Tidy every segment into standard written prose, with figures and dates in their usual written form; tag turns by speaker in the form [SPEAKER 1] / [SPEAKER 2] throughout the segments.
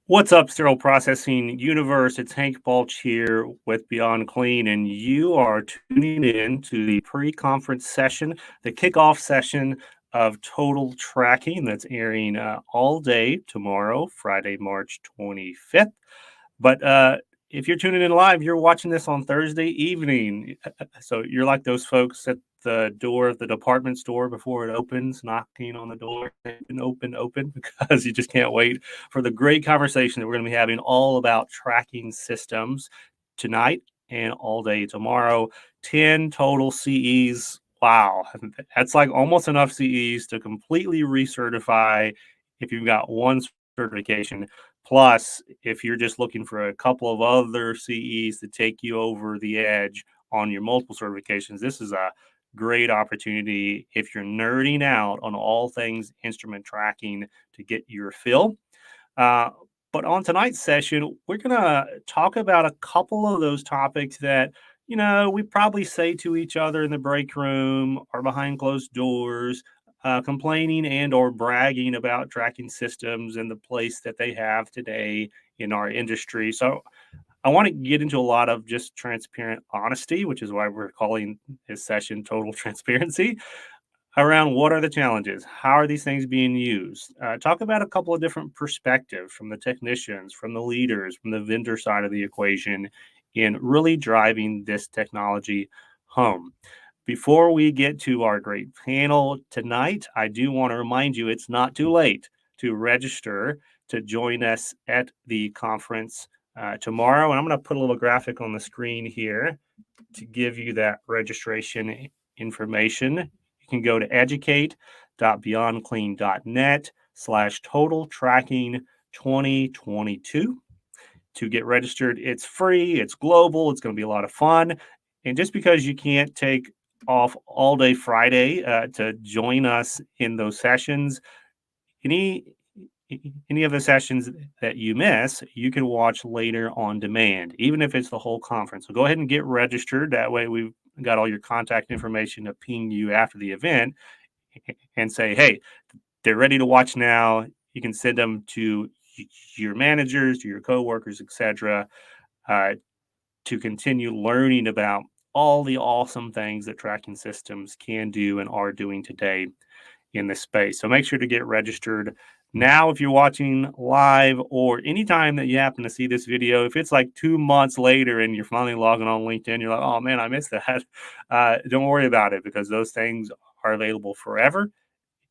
[SPEAKER 1] What's up, Sterile Processing Universe? It's Hank Balch here with Beyond Clean, and you are tuning in to the pre-conference session, the kickoff session of Total Tracking that's airing all day tomorrow, Friday, March 25th. But if you're tuning in live, you're watching this on Thursday evening. So you're like those folks at the door of the department store before it opens, knocking on the door, open, because you just can't wait for the great conversation that we're going to be having all about tracking systems tonight and all day tomorrow. 10 total CEs. Wow. That's like almost enough CEs to completely recertify if you've got one certification. Plus, if you're just looking for a couple of other CEs to take you over the edge on your multiple certifications, this is a great opportunity if you're nerding out on all things instrument tracking to get your fill. But on tonight's session, we're going to talk about a couple of those topics that, we probably say to each other in the break room or behind closed doors, complaining and or bragging about tracking systems and the place that they have today in our industry. So I want to get into a lot of just transparent honesty, which is why we're calling this session Total Transparency, around what are the challenges? How are these things being used? Talk about a couple of different perspectives from the technicians, from the leaders, from the vendor side of the equation in really driving this technology home. Before we get to our great panel tonight, I do want to remind you it's not too late to register to join us at the conference tomorrow. And I'm going to put a little graphic on the screen here to give you that registration information. You can go to educate.beyondclean.net/total tracking 2022 to get registered. It's free, it's global, it's going to be a lot of fun. And just because you can't take off all day Friday to join us in those sessions, any of the sessions that you miss, you can watch later on demand, even if it's the whole conference. So go ahead and get registered. That way we've got all your contact information to ping you after the event and say, hey, they're ready to watch now. You can send them to your managers, to your coworkers, etc., to continue learning about all the awesome things that tracking systems can do and are doing today in this space. So make sure to get registered now if you're watching live, or anytime that you happen to see this video. If it's like 2 months later and you're finally logging on LinkedIn, you're like, oh man, I missed that. Don't worry about it, because those things are available forever.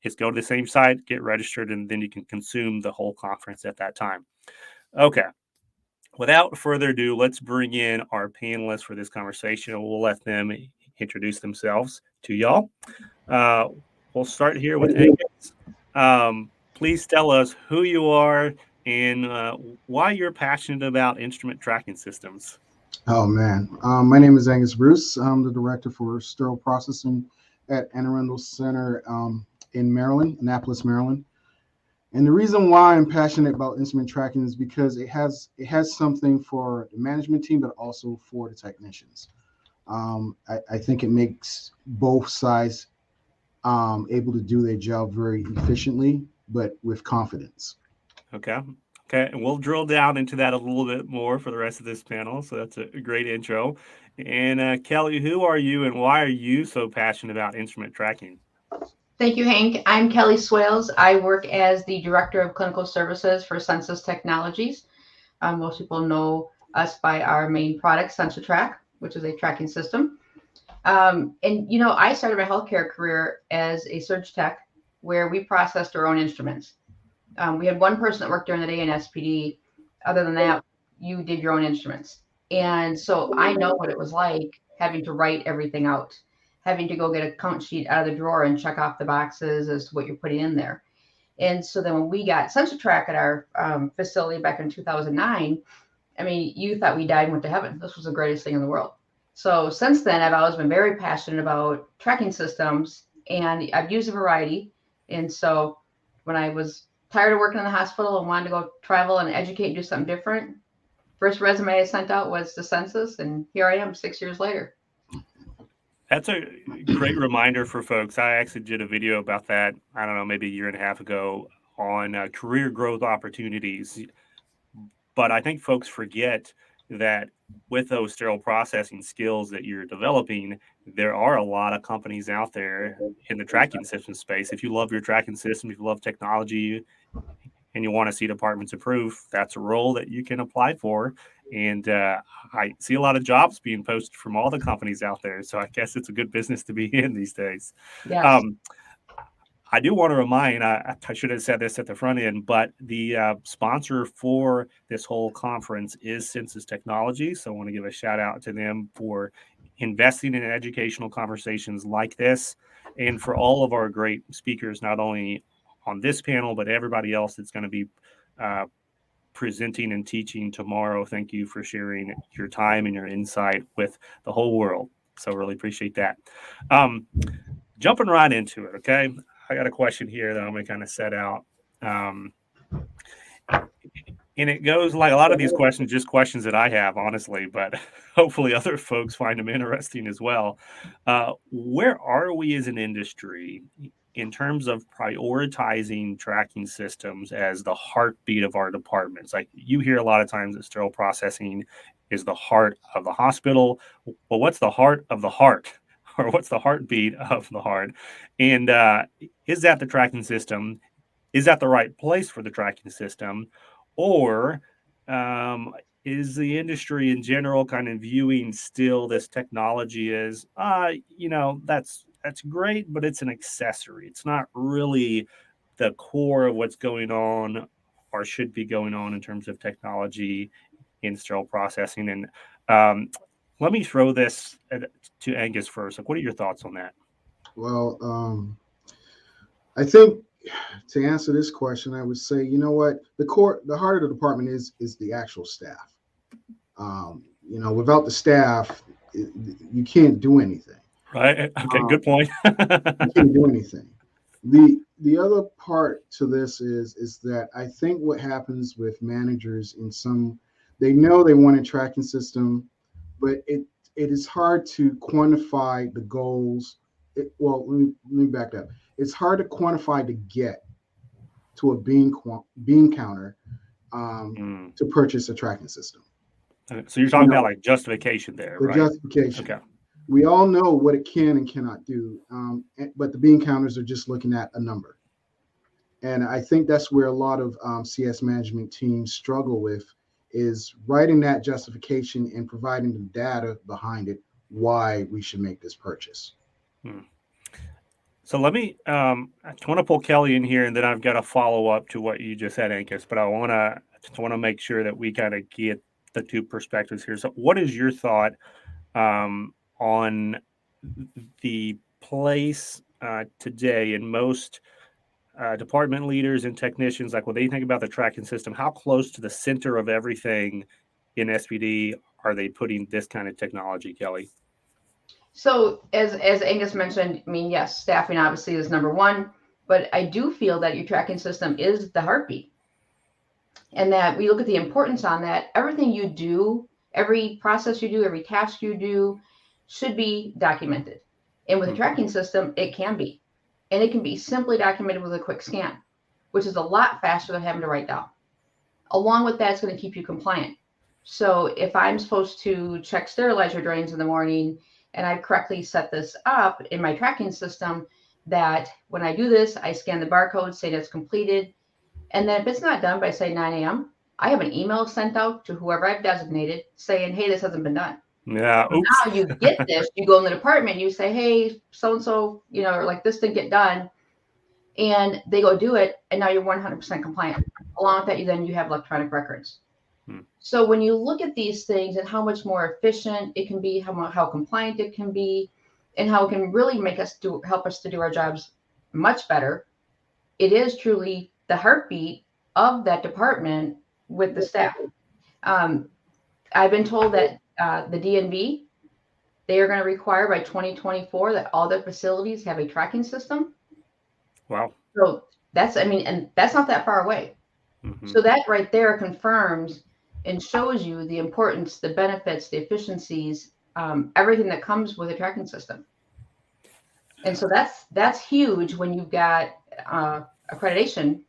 [SPEAKER 1] Just go to the same site, get registered, and then you can consume the whole conference at that time. Okay. Without further ado, let's bring in our panelists for this conversation, and we'll let them introduce themselves to y'all. We'll start here with Angus. Please tell us who you are and why you're passionate about instrument tracking systems.
[SPEAKER 2] Oh, man. My name is Angus Bruce. I'm the director for Sterile Processing at Anne Arundel Center in Maryland, Annapolis, Maryland. And the reason why I'm passionate about instrument tracking is because it has something for the management team, but also for the technicians. I think it makes both sides able to do their job very efficiently, but with confidence.
[SPEAKER 1] Okay, and we'll drill down into that a little bit more for the rest of this panel. So that's a great intro. And Kelly, who are you and why are you so passionate about instrument tracking?
[SPEAKER 3] Thank you, Hank. I'm Kelly Swales. I work as the Director of Clinical Services for Census Technologies. Most people know us by our main product, SensorTrack, which is a tracking system. And, I started my healthcare career as a surge tech where we processed our own instruments. We had one person that worked during the day in SPD. Other than that, you did your own instruments. And so I know what it was like having to write everything out, having to go get a count sheet out of the drawer and check off the boxes as to what you're putting in there. And so then when we got SensorTrack at our facility back in 2009, I mean, you thought we died and went to heaven. This was the greatest thing in the world. So since then, I've always been very passionate about tracking systems, and I've used a variety. And so when I was tired of working in the hospital and wanted to go travel and educate and do something different, first resume I sent out was the census, and here I am 6 years later.
[SPEAKER 1] That's a great reminder for folks. I actually did a video about that, I don't know, maybe a year and a half ago on career growth opportunities. But I think folks forget that with those sterile processing skills that you're developing, there are a lot of companies out there in the tracking system space. If you love your tracking system, if you love technology, and you want to see departments improve, that's a role that you can apply for. And I see a lot of jobs being posted from all the companies out there. So I guess it's a good business to be in these days.
[SPEAKER 3] Yes.
[SPEAKER 1] I do want to remind, I should have said this at the front end, but the sponsor for this whole conference is Census Technology. So I want to give a shout out to them for investing in educational conversations like this, and for all of our great speakers, not only on this panel, but everybody else that's going to be presenting and teaching tomorrow. Thank you for sharing your time and your insight with the whole world. So really appreciate that. Jumping right into it, okay? I got a question here that I'm going to kind of set out. And it goes like a lot of these questions, just questions that I have, honestly, but hopefully other folks find them interesting as well. Where are we as an industry in terms of prioritizing tracking systems as the heartbeat of our departments? Like, you hear a lot of times that sterile processing is the heart of the hospital. Well, what's the heart of the heart? Or what's the heartbeat of the heart? And is that the tracking system? Is that the right place for the tracking system? Or is the industry in general kind of viewing still this technology as, that's great, but it's an accessory. It's not really the core of what's going on or should be going on in terms of technology in sterile processing. And let me throw this to Angus first. Like, what are your thoughts on that?
[SPEAKER 2] Well, I think to answer this question, I would say, you know what, the heart of the department is the actual staff. Without the staff, you can't do anything.
[SPEAKER 1] Right. Okay. Good point.
[SPEAKER 2] You can't do anything. The other part to this is that I think what happens with managers they know they want a tracking system, but it is hard to quantify the goals. Let me back up. It's hard to quantify to get to a bean counter to purchase a tracking system.
[SPEAKER 1] So you're talking about like justification there,
[SPEAKER 2] the
[SPEAKER 1] right?
[SPEAKER 2] Justification.
[SPEAKER 1] Okay.
[SPEAKER 2] We all know what it can and cannot do, but the bean counters are just looking at a number. And I think that's where a lot of CS management teams struggle with, is writing that justification and providing the data behind it, why we should make this purchase.
[SPEAKER 1] So let me, I want to pull Kelly in here, and then I've got a follow up to what you just said, Angus, but I want to make sure that we kind of get the two perspectives here. So what is your thought on the place today in most department leaders and technicians, like when they think about the tracking system, how close to the center of everything in SPD are they putting this kind of technology, Kelly?
[SPEAKER 3] So as Angus mentioned, I mean, yes, staffing obviously is number one, but I do feel that your tracking system is the heartbeat, and that we look at the importance on that. Everything you do, every process you do, every task you do should be documented. And with a tracking system, it can be. And it can be simply documented with a quick scan, which is a lot faster than having to write down. Along with that, it's going to keep you compliant. So if I'm supposed to check sterilizer drains in the morning, and I've correctly set this up in my tracking system, that when I do this, I scan the barcode, say that's completed. And then if it's not done by, say, 9 a.m., I have an email sent out to whoever I've designated saying, hey, this hasn't been done.
[SPEAKER 1] Yeah.
[SPEAKER 3] So now you get this, you go in the department, you say, hey, so-and-so, or like this didn't get done. And they go do it. And now you're 100% compliant. Along with that, you have electronic records. So when you look at these things and how much more efficient it can be, how compliant it can be, and how it can really help us to do our jobs much better, it is truly the heartbeat of that department with the staff. I've been told that the DNV, they are going to require by 2024 that all their facilities have a tracking system.
[SPEAKER 1] Wow.
[SPEAKER 3] So and that's not that far away. So that right there confirms and shows you the importance, the benefits, the efficiencies, everything that comes with a tracking system. And so that's huge when you've got accreditation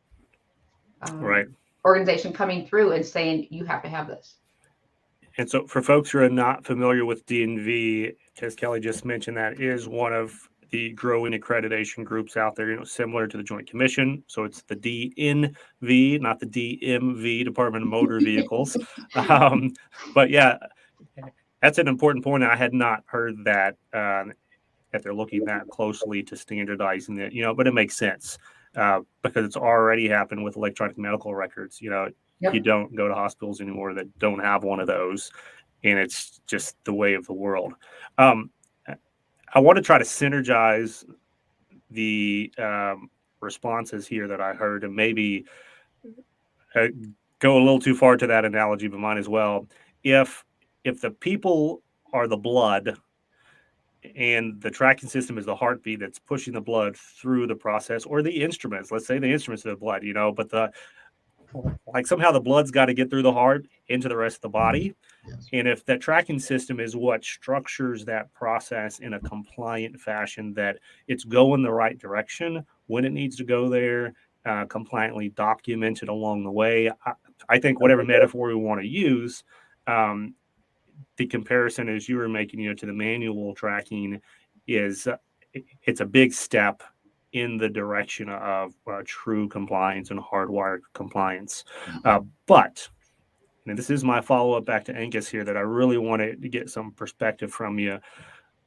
[SPEAKER 1] right
[SPEAKER 3] organization coming through and saying, you have to have this.
[SPEAKER 1] And so for folks who are not familiar with DNV, as Kelly just mentioned, that is one of the growing accreditation groups out there, similar to the Joint Commission. So it's the DNV, not the DMV, Department of Motor Vehicles. But yeah, that's an important point. I had not heard that, that they're looking that closely to standardizing it, but it makes sense because it's already happened with electronic medical records.
[SPEAKER 3] Yep.
[SPEAKER 1] You don't go to hospitals anymore that don't have one of those, and it's just the way of the world. I want to try to synergize the responses here that I heard, and maybe go a little too far to that analogy, but mine as well. If the people are the blood and the tracking system is the heartbeat that's pushing the blood through the process, or the instruments, let's say the instruments are the blood, but somehow the blood's got to get through the heart into the rest of the body.
[SPEAKER 2] Yes.
[SPEAKER 1] And if that tracking system is what structures that process in a compliant fashion, that it's going the right direction when it needs to go there, compliantly documented along the way, I think whatever metaphor we want to use, the comparison as you were making, to the manual tracking is it's a big step in the direction of true compliance and hardwired compliance. But this is my follow-up back to Angus here that I really wanted to get some perspective from you.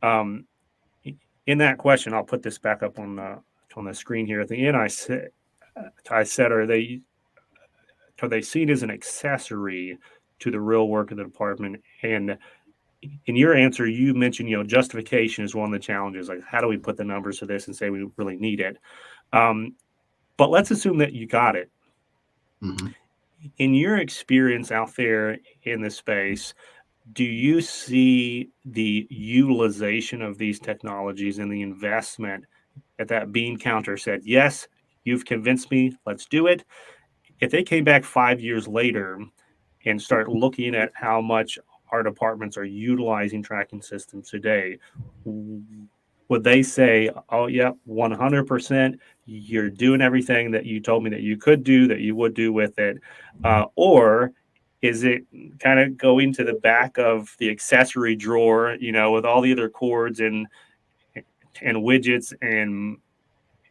[SPEAKER 1] In that question, I'll put this back up on the screen here. At the end, I said, are they seen as an accessory to the real work of the department? And in your answer, you mentioned, justification is one of the challenges. Like, how do we put the numbers to this and say we really need it? But let's assume that you got it.
[SPEAKER 2] Mm-hmm.
[SPEAKER 1] In your experience out there in the space, do you see the utilization of these technologies and the investment at that bean counter said, yes, you've convinced me, let's do it? If they came back 5 years later and start looking at how much our departments are utilizing tracking systems today, would they say, oh, yeah, 100%, you're doing everything that you told me that you could do, that you would do with it? Or is it kind of going to the back of the accessory drawer, with all the other cords and widgets and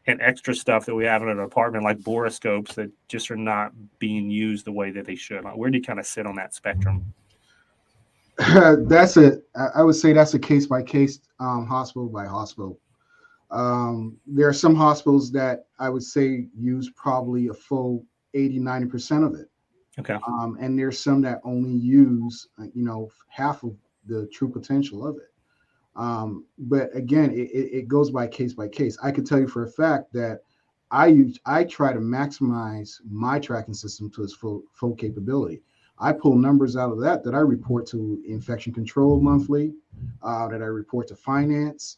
[SPEAKER 1] extra stuff that we have in an apartment, like borescopes that just are not being used the way that they should? Where do you kind of sit on that spectrum?
[SPEAKER 2] I would say that's a case by case, hospital by hospital. There are some hospitals that I would say use probably a full 80-90% of it.
[SPEAKER 1] Okay.
[SPEAKER 2] And there's some that only use, half of the true potential of it. But again, it goes by case. I could tell you for a fact that I try to maximize my tracking system to its full capability. I pull numbers out of that I report to infection control monthly, that I report to finance.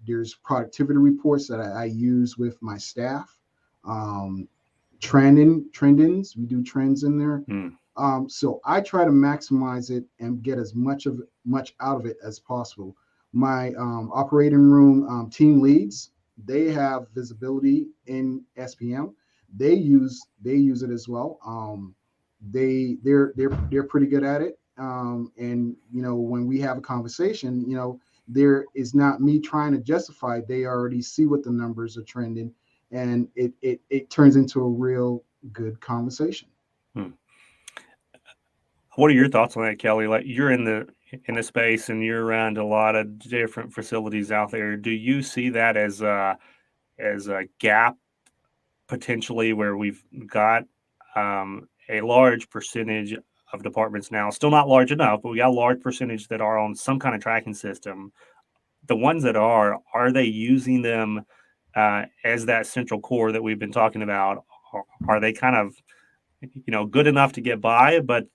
[SPEAKER 2] There's productivity reports that I use with my staff. Trend-ins, we do trends in there. So I try to maximize it and get as much out of it as possible. My operating room team leads, they have visibility in SPM. They use it as well. They're pretty good at it. And when we have a conversation, there is not me trying to justify. They already see what the numbers are trending, and it turns into a real good conversation.
[SPEAKER 1] What are your thoughts on that, Kelly? Like, you're in the space and you're around a lot of different facilities out there. Do you see that as a gap potentially where we've got a large percentage of departments now, still not large enough, but we got a large percentage that are on some kind of tracking system? The ones that are they using them as that central core that we've been talking about? Are they kind of, good enough to get by, but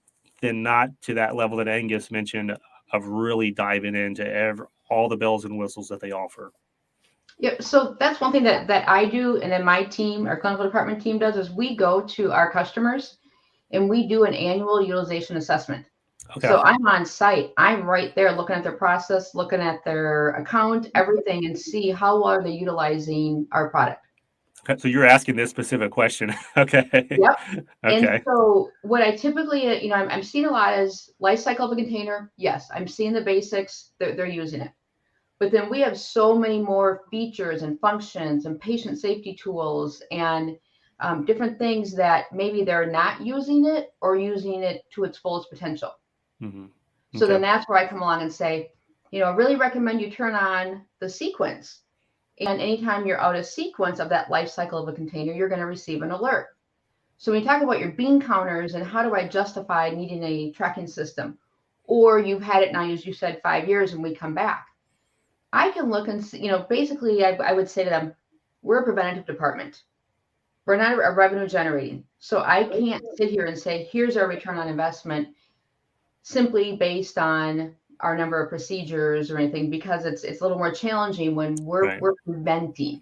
[SPEAKER 1] then not to that level that Angus mentioned of really diving into all the bells and whistles that they offer?
[SPEAKER 3] Yeah, so that's one thing that I do, and then my team, our clinical department team, does, is we go to our customers and we do an annual utilization assessment. Okay. So I'm on site. I'm right there looking at their process, looking at their account, everything, and see how well are they utilizing our product.
[SPEAKER 1] So you're asking this specific question. Okay.
[SPEAKER 3] Yep. And
[SPEAKER 1] Okay.
[SPEAKER 3] so what I typically, I'm seeing a lot is life cycle of a container. Yes, I'm seeing the basics. They're using it. But then we have so many more features and functions and patient safety tools and different things that maybe they're not using it or using it to its fullest potential.
[SPEAKER 1] Mm-hmm.
[SPEAKER 3] So then
[SPEAKER 1] Okay.
[SPEAKER 3] that's where I come along and say, I really recommend you turn on the sequence. And anytime you're out of sequence of that life cycle of a container, you're going to receive an alert. So when you talk about your bean counters and how do I justify needing a tracking system, or you've had it now, as you said, 5 years and we come back, I can look and see, basically I would say to them, we're a preventative department. We're not a revenue generating. So I can't sit here and say, here's our return on investment simply based on our number of procedures or anything, because it's a little more challenging when we're preventing.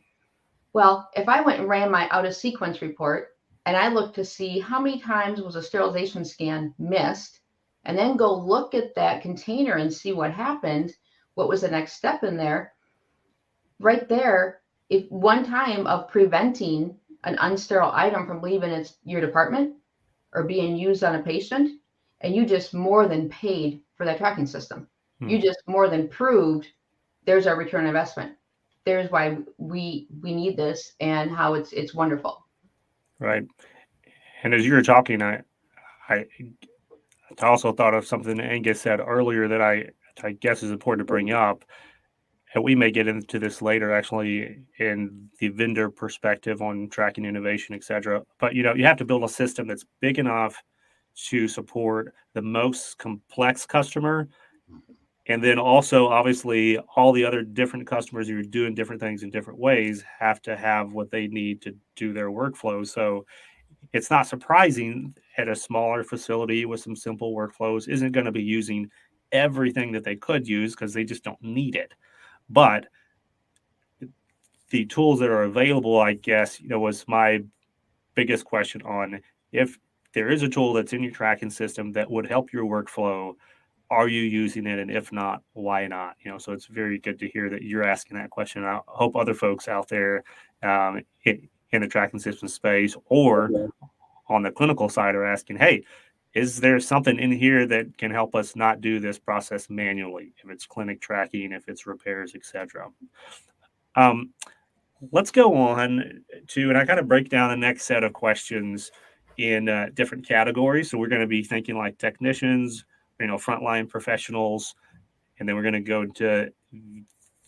[SPEAKER 3] Well, if I went and ran my out of sequence report and I looked to see how many times was a sterilization scan missed, and then go look at that container and see what happened, what was the next step in there, right there, if one time of preventing an unsterile item from leaving your department or being used on a patient, and you just more than paid for that tracking system. You just more than proved there's our return on investment. There's why we need this and how it's wonderful.
[SPEAKER 1] Right. And as you were talking, I also thought of something Angus said earlier that I guess is important to bring up. And we may get into this later, actually, in the vendor perspective on tracking innovation, et cetera. But, you have to build a system that's big enough to support the most complex customer. And then also, obviously, all the other different customers who are doing different things in different ways have to have what they need to do their workflow. So it's not surprising at a smaller facility with some simple workflows isn't going to be using everything that they could use because they just don't need it. But the tools that are available, I guess, was my biggest question on if there is a tool that's in your tracking system that would help your workflow, are you using it? And if not, why not? So it's very good to hear that you're asking that question. I hope other folks out there in the tracking system space or on the clinical side are asking, hey, is there something in here that can help us not do this process manually? If it's clinic tracking, if it's repairs, etc. Let's go on to, and I kind of break down the next set of questions in different categories. So we're going to be thinking like technicians, frontline professionals, and then we're going to go to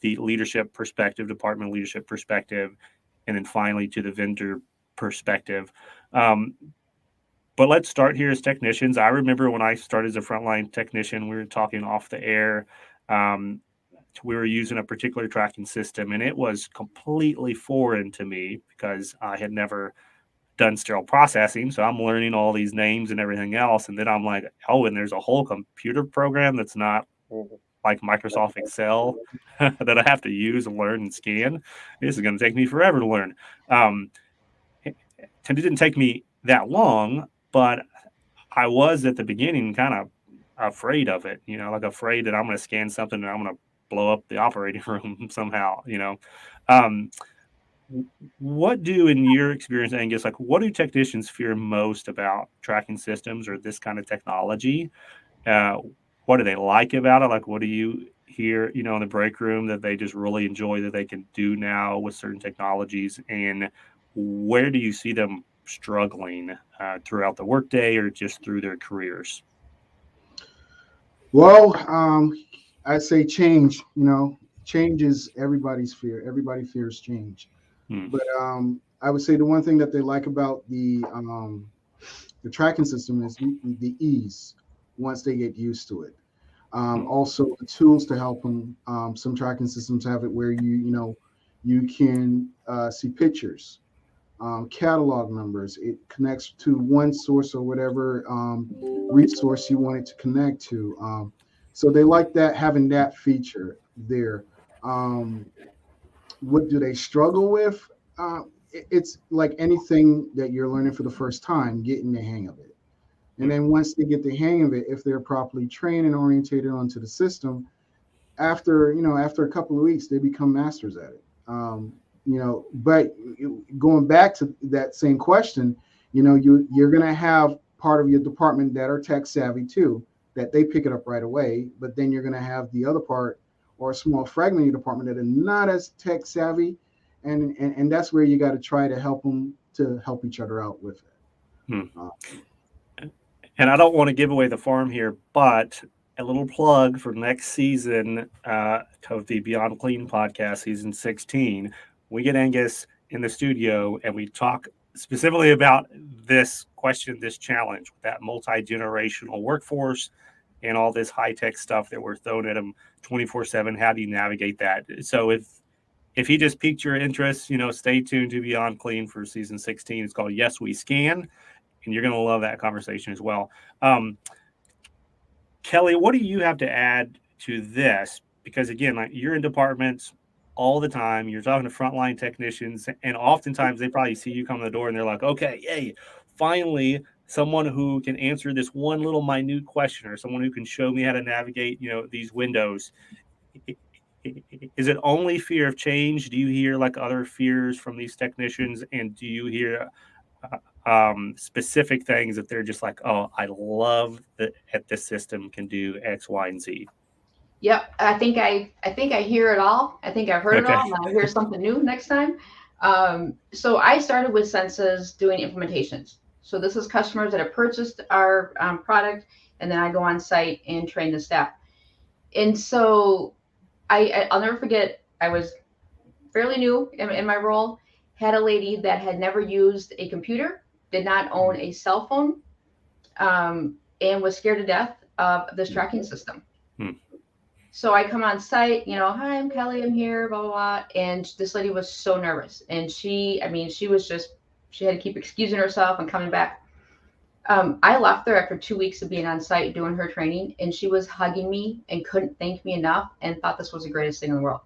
[SPEAKER 1] the leadership perspective, department leadership perspective, and then finally to the vendor perspective. But let's start here as technicians. I remember when I started as a frontline technician, we were talking off the air. We were using a particular tracking system, and it was completely foreign to me because I had never done sterile processing. So I'm learning all these names and everything else. And then I'm like, oh, and there's a whole computer program that's not like Microsoft Excel that I have to use and learn and scan. This is going to take me forever to learn. It didn't take me that long, but I was at the beginning kind of afraid of it, like afraid that I'm going to scan something and I'm going to blow up the operating room somehow, What do, in your experience, Angus, what do technicians fear most about tracking systems or this kind of technology? What do they like about it? What do you hear, in the break room that they just really enjoy that they can do now with certain technologies? And where do you see them struggling throughout the workday or just through their careers?
[SPEAKER 2] Well, I'd say change. Change is everybody's fear. Everybody fears change. But I would say the one thing that they like about the tracking system is the ease once they get used to it. Also, the tools to help them. Some tracking systems have it where you can see pictures, catalog numbers. It connects to one source or whatever resource you want it to connect to. So they like that, having that feature there. What do they struggle with? It's like anything that you're learning for the first time, getting the hang of it. And then once they get the hang of it, if they're properly trained and orientated onto the system, after a couple of weeks, they become masters at it. But going back to that same question, you're going to have part of your department that are tech savvy too, that they pick it up right away. But then you're going to have the other part, or a small fragment of your department, that are not as tech savvy, and that's where you got to try to help them to help each other out with it.
[SPEAKER 1] And I don't want to give away the farm here, but a little plug for next season of the Beyond Clean podcast, season 16. We get Angus in the studio and we talk specifically about this question, this challenge, that multi-generational workforce and all this high-tech stuff that we're throwing at them 24/7. How do you navigate that? So if he just piqued your interest, stay tuned to Beyond Clean for season 16. It's called Yes, We Scan. And you're going to love that conversation as well. Kelly, what do you have to add to this? Because again, like, you're in departments all the time. You're talking to frontline technicians, and oftentimes they probably see you come in the door and they're like, okay, yay, finally someone who can answer this one little minute question, or someone who can show me how to navigate, these windows. Is it only fear of change? Do you hear like other fears from these technicians? And do you hear specific things that they're just like, oh, I love that this system can do X, Y, and Z?
[SPEAKER 3] Yep, I think I hear it all. I think I've heard it all, and I'll hear something new next time. So I started with Census doing implementations. So this is customers that have purchased our product, and then I go on site and train the staff. And so I'll never forget, I was fairly new in my role, had a lady that had never used a computer, did not own a cell phone, and was scared to death of this tracking system. So I come on site, hi, I'm Kelly, I'm here, blah, blah, blah. And this lady was so nervous. And she had to keep excusing herself and coming back. I left there after 2 weeks of being on site doing her training, and she was hugging me and couldn't thank me enough and thought this was the greatest thing in the world.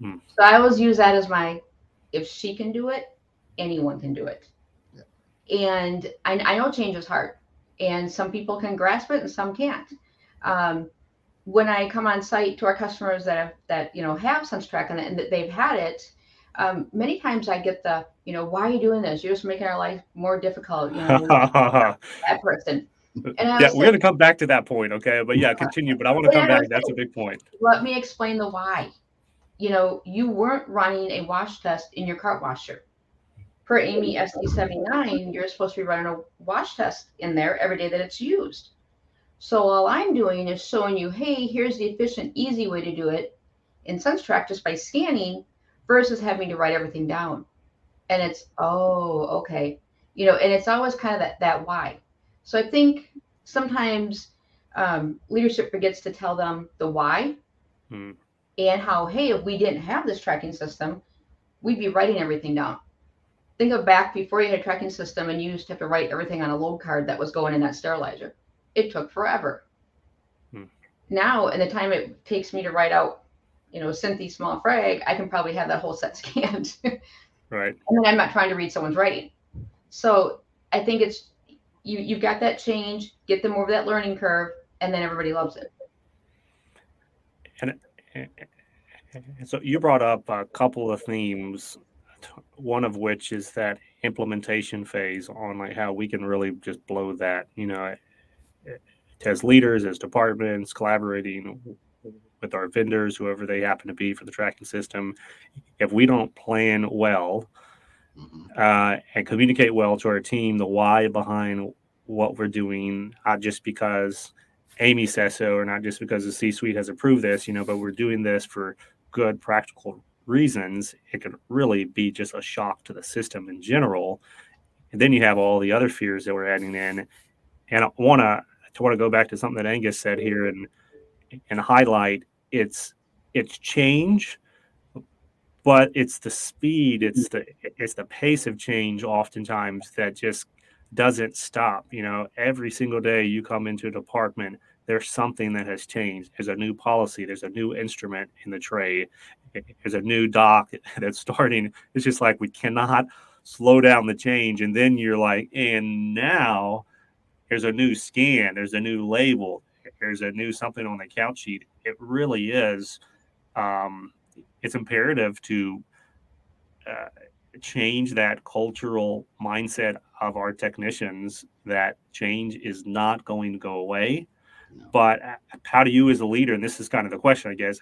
[SPEAKER 3] So I always use that as if she can do it, anyone can do it. Yeah. And I know change is hard, and some people can grasp it and some can't. When I come on site to our customers that have SenseTrack and that they've had it, many times I get the, why are you doing this? You're just making our life more difficult. That person. And
[SPEAKER 1] we're going to come back to that point, okay? But yeah, continue. But I want to come back. That's a big point.
[SPEAKER 3] Let me explain the why. You weren't running a wash test in your cart washer. Per AMI SD 79, you're supposed to be running a wash test in there every day that it's used. So all I'm doing is showing you, hey, here's the efficient, easy way to do it in SenseTrack just by scanning versus having to write everything down. And it's, oh, okay. And it's always kind of that why. So I think sometimes leadership forgets to tell them the why and how, hey, if we didn't have this tracking system, we'd be writing everything down. Think of back before you had a tracking system and you used to have to write everything on a load card that was going in that sterilizer. It took forever. Now, in the time it takes me to write out, Cynthy small frag, I can probably have that whole set scanned.
[SPEAKER 1] Right.
[SPEAKER 3] And then I'm not trying to read someone's writing. So I think it's, you've got that change, get them over that learning curve, and then everybody loves it.
[SPEAKER 1] And so you brought up a couple of themes, one of which is that implementation phase on like how we can really just blow that, as leaders, as departments, collaborating with our vendors, whoever they happen to be for the tracking system. If we don't plan well and communicate well to our team, the why behind what we're doing, not just because Amy says so, or not just because the C-suite has approved this, but we're doing this for good, practical reasons, it could really be just a shock to the system in general. And then you have all the other fears that we're adding in. And I want to go back to something that Angus said here and highlight it's change, but it's the speed, it's the pace of change oftentimes that just doesn't stop. Every single day you come into a department, there's something that has changed. There's a new policy, there's a new instrument in the tray, there's a new doc that's starting. It's just like we cannot slow down the change. And then you're like, and now there's a new scan, there's a new label, there's a new something on the count sheet. It really is, it's imperative to change that cultural mindset of our technicians that change is not going to go away. But how do you as a leader, and this is kind of the question, I guess,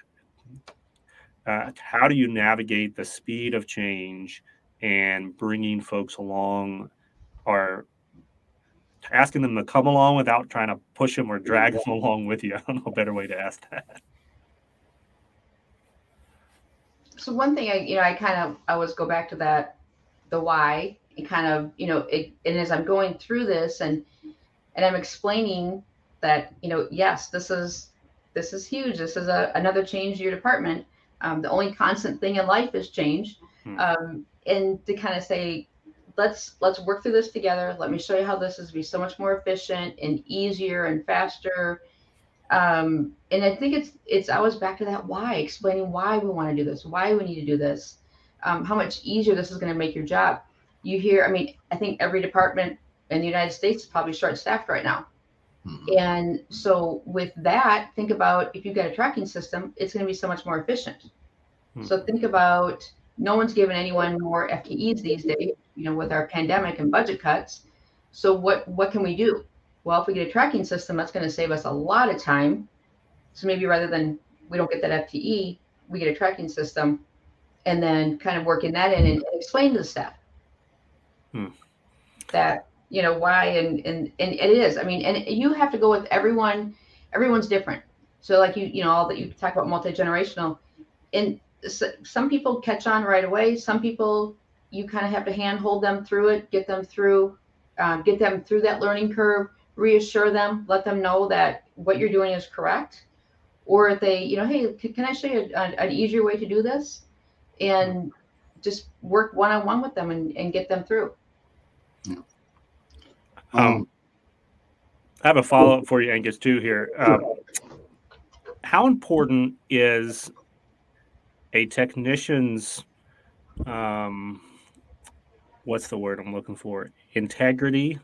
[SPEAKER 1] how do you navigate the speed of change and bringing folks along, or asking them to come along without trying to push them or drag them along with you? I don't know a better way to ask that.
[SPEAKER 3] So one thing I always go back to that, the why, and kind of, and as I'm going through this and I'm explaining that, yes, this is huge. This is another change to your department. The only constant thing in life is change. And to kind of say, let's work through this together. Let me show you how this is be so much more efficient and easier and faster. And I think it's always back to that why, explaining why we want to do this, why we need to do this, how much easier this is going to make your job. I think every department in the United States is probably short-staffed right now. And so with that, think about if you've got a tracking system, it's going to be so much more efficient. So think about, no one's giving anyone more FTEs these days, with our pandemic and budget cuts. So what can we do? Well, if we get a tracking system, that's going to save us a lot of time. So maybe rather than we don't get that FTE, we get a tracking system, and then kind of working that in and explain to the staff that, why, and it is, and you have to go with everyone. Everyone's different. So like, all that you talk about multi-generational, and some people catch on right away. Some people, you kind of have to handhold them through it, get them through that learning curve, reassure them, let them know that what you're doing is correct. Or if they, hey, can I show you an easier way to do this? And just work one-on-one with them and get them through.
[SPEAKER 1] I have a follow-up for you, Angus, too, here. How important is a technician's, what's the word I'm looking for, integrity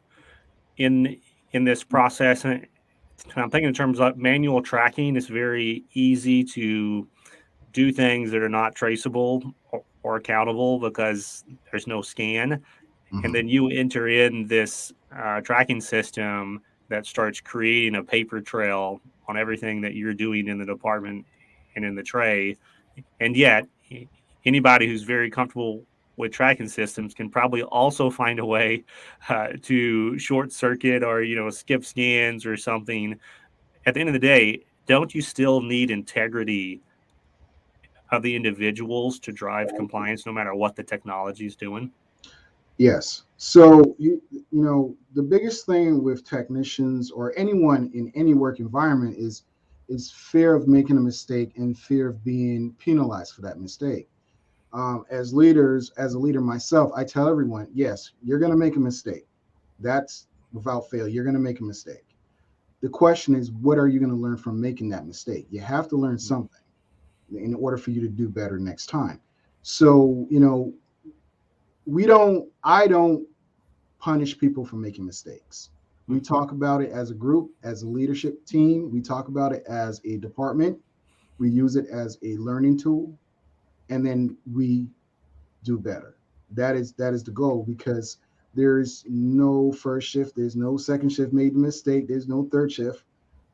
[SPEAKER 1] in this process? And I'm thinking in terms of manual tracking. It's very easy to do things that are not traceable or accountable because there's no scan. And then you enter in this tracking system that starts creating a paper trail on everything that you're doing in the department and in the tray. And yet, anybody who's very comfortable with tracking systems can probably also find a way to short circuit or, skip scans or something. At the end of the day, don't you still need integrity of the individuals to drive compliance no matter what the technology is doing?
[SPEAKER 2] Yes. So the biggest thing with technicians or anyone in any work environment is fear of making a mistake and fear of being penalized for that mistake. As leaders, as a leader myself, I tell everyone, yes, you're going to make a mistake. That's without fail. You're going to make a mistake. The question is, what are you going to learn from making that mistake? You have to learn something in order for you to do better next time. So, I don't punish people for making mistakes. We talk about it as a group, as a leadership team. We talk about it as a department. We use it as a learning tool, and then we do better. That is the goal, because there's no first shift, there's no second shift made a mistake, there's no third shift.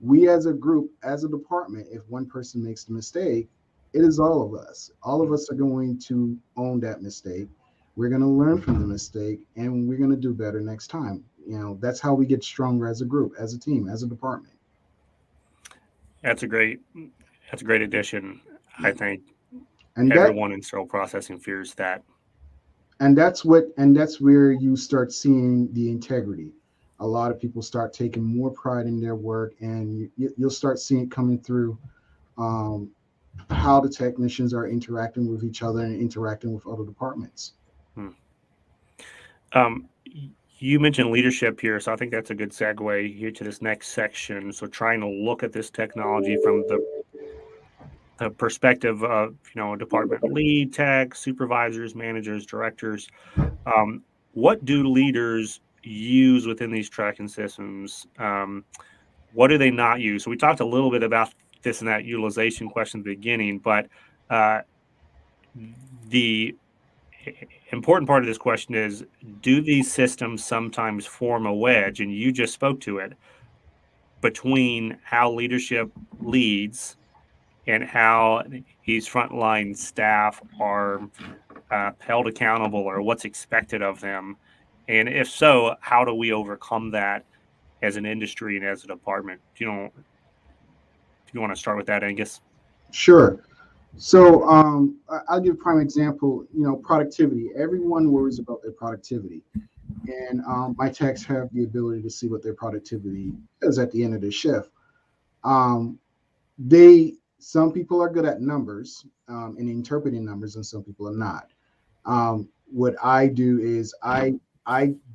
[SPEAKER 2] We as a group, as a department, if one person makes the mistake, it is all of us. All of us are going to own that mistake. We're going to learn from the mistake, and we're going to do better next time. That's how we get stronger as a group, as a team, as a department.
[SPEAKER 1] That's a great addition, I think.
[SPEAKER 2] And
[SPEAKER 1] everyone in sterile processing fears that.
[SPEAKER 2] And that's where you start seeing the integrity. A lot of people start taking more pride in their work, and you'll start seeing it coming through how the technicians are interacting with each other and interacting with other departments.
[SPEAKER 1] You mentioned leadership here, so I think that's a good segue here to this next section. So trying to look at this technology from the perspective of, department lead, tech, supervisors, managers, directors. What do leaders use within these tracking systems? What do they not use? So we talked a little bit about this and that utilization question at the beginning, but important part of this question is, do these systems sometimes form a wedge, and you just spoke to it, between how leadership leads and how these frontline staff are held accountable, or what's expected of them? And if so, how do we overcome that as an industry and as a department? Do you want to start with that, Angus?
[SPEAKER 2] Sure. So I'll give a prime example. Productivity. Everyone worries about their productivity, and my techs have the ability to see what their productivity is at the end of the shift. Some people are good at numbers and interpreting numbers, and some people are not. What I do is I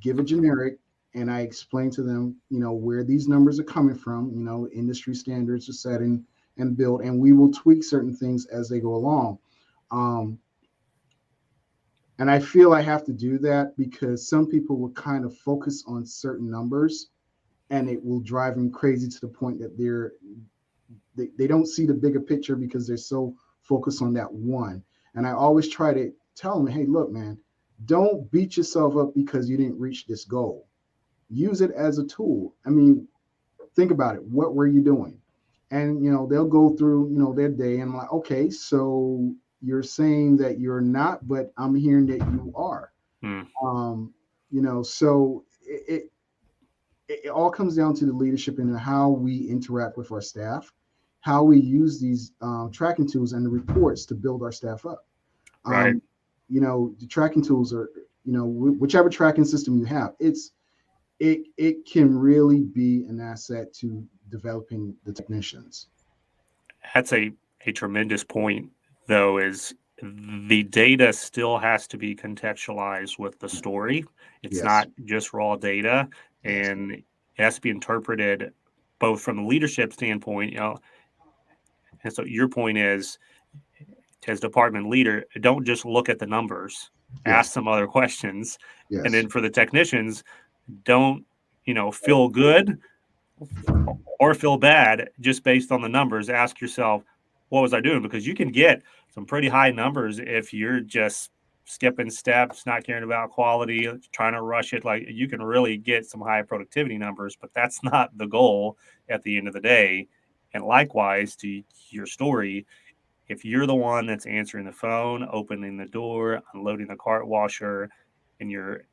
[SPEAKER 2] give a generic, and I explain to them, where these numbers are coming from. Industry standards are setting and built, and we will tweak certain things as they go along. And I feel I have to do that because some people will kind of focus on certain numbers, and it will drive them crazy to the point that they don't see the bigger picture because they're so focused on that one. And I always try to tell them, hey, look, man, don't beat yourself up because you didn't reach this goal. Use it as a tool. I mean, think about it. What were you doing? And, they'll go through, their day, and I'm like, okay, so you're saying that you're not, but I'm hearing that you are. So it all comes down to the leadership and how we interact with our staff, how we use these tracking tools and the reports to build our staff up.
[SPEAKER 1] Right.
[SPEAKER 2] The tracking tools are, whichever tracking system you have, it can really be an asset to developing the technicians.
[SPEAKER 1] That's a tremendous point, though, is the data still has to be contextualized with the story. It's
[SPEAKER 2] Yes.
[SPEAKER 1] not just raw data, and it has to be interpreted both from the leadership standpoint, and so your point is, as department leader, don't just look at the numbers,
[SPEAKER 2] Yes.
[SPEAKER 1] ask some other questions.
[SPEAKER 2] Yes.
[SPEAKER 1] And then for the technicians, don't, feel good or feel bad just based on the numbers. Ask yourself, what was I doing? Because you can get some pretty high numbers if you're just skipping steps, not caring about quality, trying to rush it. Like, you can really get some high productivity numbers, but that's not the goal at the end of the day. And likewise, to your story, if you're the one that's answering the phone, opening the door, unloading the cart washer, and your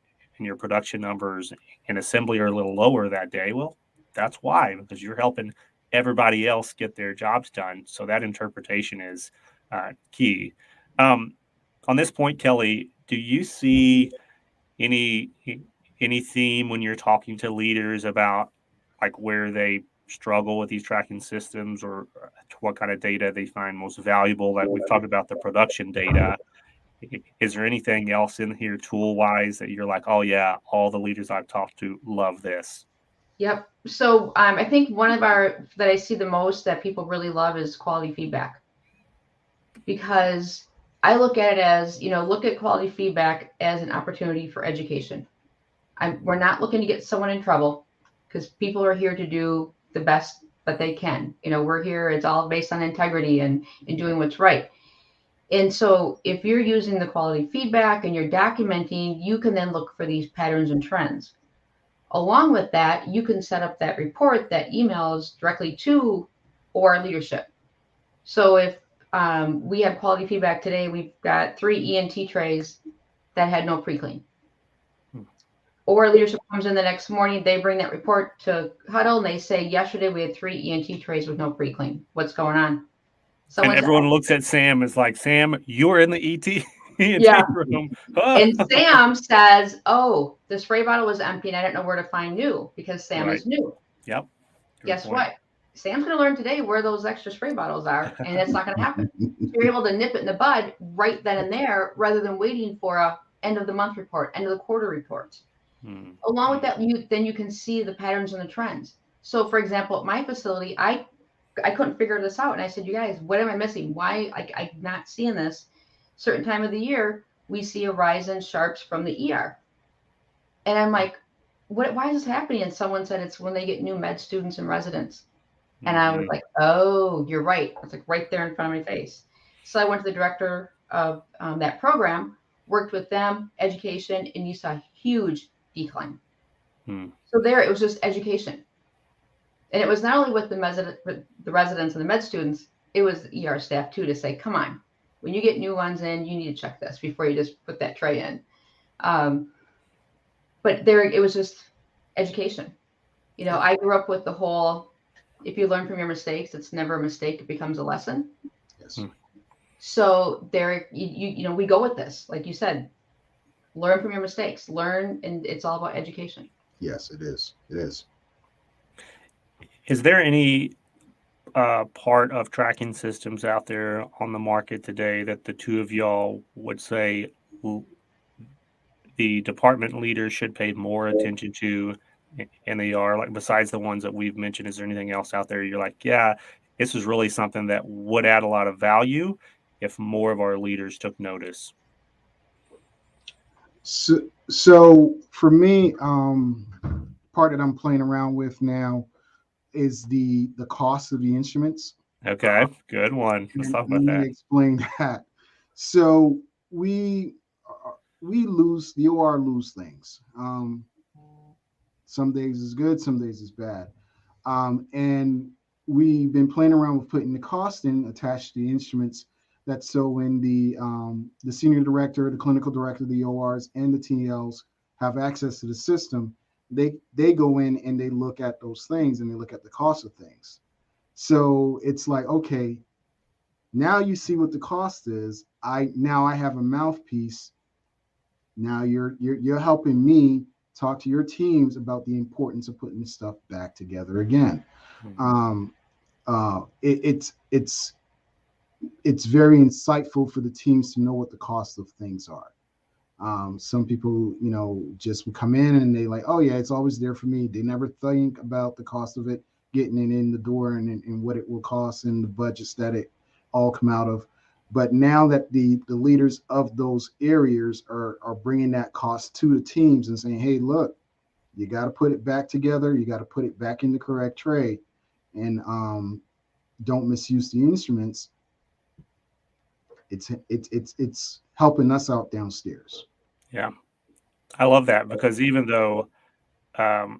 [SPEAKER 1] production numbers in assembly are a little lower that day, well, that's why, because you're helping everybody else get their jobs done. So that interpretation is key. On this point, Kelly, do you see any theme when you're talking to leaders about like where they struggle with these tracking systems, or what kind of data they find most valuable? Like, we've talked about the production data. Is there anything else in here tool wise that you're like, oh yeah, all the leaders I've talked to love this?
[SPEAKER 3] Yep. So I think one of that I see the most that people really love is quality feedback, because I look at it as, look at quality feedback as an opportunity for education. We're not looking to get someone in trouble, because people are here to do the best that they can. We're here, it's all based on integrity and doing what's right. And so if you're using the quality feedback and you're documenting, you can then look for these patterns and trends. Along with that, you can set up that report that emails directly to OR leadership. So if we have quality feedback today, we've got 3 ENT trays that had no pre-clean. OR leadership comes in the next morning, they bring that report to huddle, and they say, yesterday we had 3 ENT trays with no pre-clean. What's going on?
[SPEAKER 1] And everyone looks at Sam as like, Sam, you're in the ENT
[SPEAKER 3] Yeah.
[SPEAKER 1] room.
[SPEAKER 3] And Sam says, oh, the spray bottle was empty and I didn't know where to find new, because Sam is new.
[SPEAKER 1] Yep.
[SPEAKER 3] Guess what? Sam's going to learn today where those extra spray bottles are, and it's not going to happen. So you're able to nip it in the bud right then and there, rather than waiting for a end of the month report, end of the quarter report. Along with that, then you can see the patterns and the trends. So for example, at my facility, I couldn't figure this out. And I said, you guys, what am I missing? Why I'm not seeing this? Certain time of the year, we see a rise in sharps from the ER. And I'm like, why is this happening? And someone said it's when they get new med students and residents. And I was like, oh, you're right. It's like right there in front of my face. So I went to the director of that program. worked with them, education, and you saw a huge decline. So there, it was just education. And it was not only with the residents and the med students, it was the ER staff too, to say, come on, when you get new ones in, you need to check this before you just put that tray in. But there, it was just education. You know, I grew up with the whole, if you learn from your mistakes, it's never a mistake, it becomes a lesson.
[SPEAKER 2] Yes.
[SPEAKER 3] So there, you know, we go with this, like you said, learn from your mistakes, learn, and it's all about education.
[SPEAKER 2] Yes, it is. It is.
[SPEAKER 1] Is there any part of tracking systems out there on the market today that the two of y'all would say the department leaders should pay more attention to, and they are, like, besides the ones that we've mentioned? Is there anything else out there you're like, yeah, this is really something that would add a lot of value if more of our leaders took notice?
[SPEAKER 2] So for me, part that I'm playing around with now is the cost of the instruments.
[SPEAKER 1] Okay, good one. Let's talk about
[SPEAKER 2] Let me
[SPEAKER 1] that.
[SPEAKER 2] explain that. So we lose, the OR lose things. Some days is good, some days is bad. And we've been playing around with putting the cost in attached to the instruments. That's so when the senior director, the clinical director, the ORs, and the TLs have access to the system, they go in and they look at those things and they look at the cost of things. So it's like, okay, now you see what the cost is. I have a mouthpiece. Now you're helping me talk to your teams about the importance of putting this stuff back together again. It's very insightful for the teams to know what the cost of things are. Some people, you know, just will come in and they like, oh yeah, it's always there for me. They never think about the cost of it, getting it in the door and what it will cost and the budgets that it all come out of. But now that the leaders of those areas are bringing that cost to the teams and saying, hey, look, you got to put it back together. You got to put it back in the correct tray, and don't misuse the instruments. It's helping us out downstairs.
[SPEAKER 1] Yeah, I love that, because even though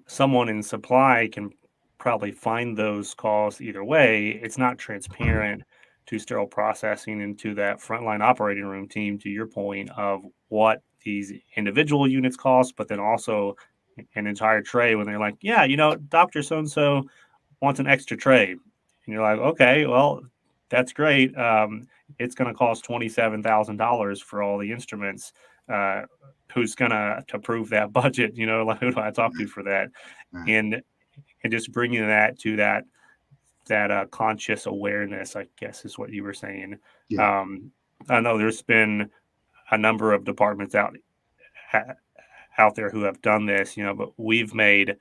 [SPEAKER 1] someone in supply can probably find those costs either way, it's not transparent to sterile processing and to that frontline operating room team, to your point of what these individual units cost, but then also an entire tray when they're like, yeah, you know, Dr. So-and-so wants an extra tray. And you're like, okay, well, that's great. It's going to cost $27,000 for all the instruments. Who's going to approve that budget? You know, like, who do I talk to for that? And just bringing that to that conscious awareness, I guess, is what you were saying.
[SPEAKER 2] Yeah.
[SPEAKER 1] I know there's been a number of departments out there who have done this, you know, but we've made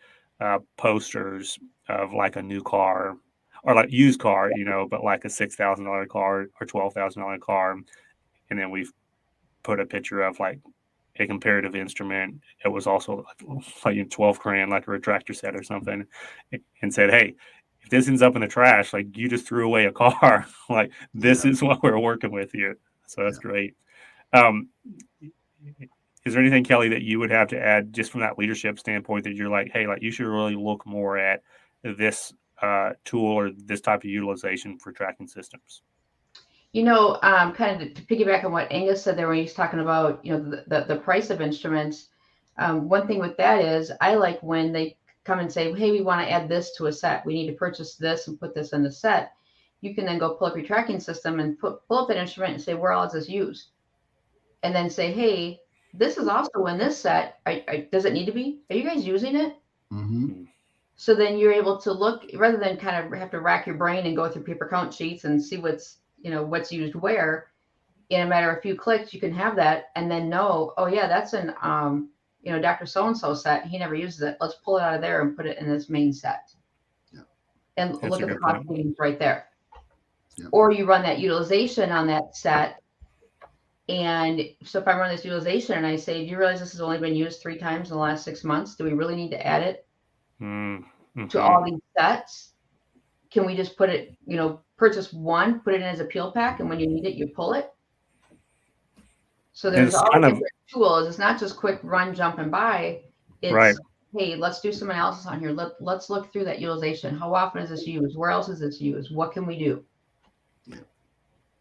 [SPEAKER 1] posters of like a new car or like used car, you know, but like a $6,000 car or $12,000 car. And then we've put a picture of like a comparative instrument. It was also like 12 grand, like a retractor set or something, and said, hey, if this ends up in the trash, like, you just threw away a car. Like, this is what we're working with here. So that's great. Is there anything, Kelly, that you would have to add just from that leadership standpoint that you're like, hey, like, you should really look more at this tool or this type of utilization for tracking systems?
[SPEAKER 3] You know, kind of to piggyback on what Angus said there when he's talking about, you know, the price of instruments. One thing with that is I like when they come and say, hey, we want to add this to a set. We need to purchase this and put this in the set. You can then go pull up your tracking system and pull up that instrument and say, where all is this used? And then say, hey, this is also in this set. Does it need to be? Are you guys using it?
[SPEAKER 2] Mm-hmm.
[SPEAKER 3] So then you're able to look, rather than kind of have to rack your brain and go through paper count sheets and see what's used where. In a matter of a few clicks, you can have that and then know, oh yeah, that's an Dr. So-and-so set. He never uses it. Let's pull it out of there and put it in this main set.
[SPEAKER 2] Yeah.
[SPEAKER 3] And
[SPEAKER 1] That's
[SPEAKER 3] look
[SPEAKER 1] a
[SPEAKER 3] at the
[SPEAKER 1] good
[SPEAKER 3] cost
[SPEAKER 1] point.
[SPEAKER 3] savings right there.
[SPEAKER 2] Yeah.
[SPEAKER 3] Or you run that utilization on that set. And so if I run this utilization and I say, do you realize this has only been used 3 times in the last 6 months? Do we really need to add it to all these sets? Can we just put it, purchase one, put it in as a peel pack, and when you need it, you pull it? So there's
[SPEAKER 1] It's
[SPEAKER 3] all
[SPEAKER 1] kind of
[SPEAKER 3] different tools. It's not just quick run, jump, and buy. It's
[SPEAKER 1] right.
[SPEAKER 3] hey, let's do some analysis on here. Let's look through that utilization. How often is this used? Where else is this used? What can we do?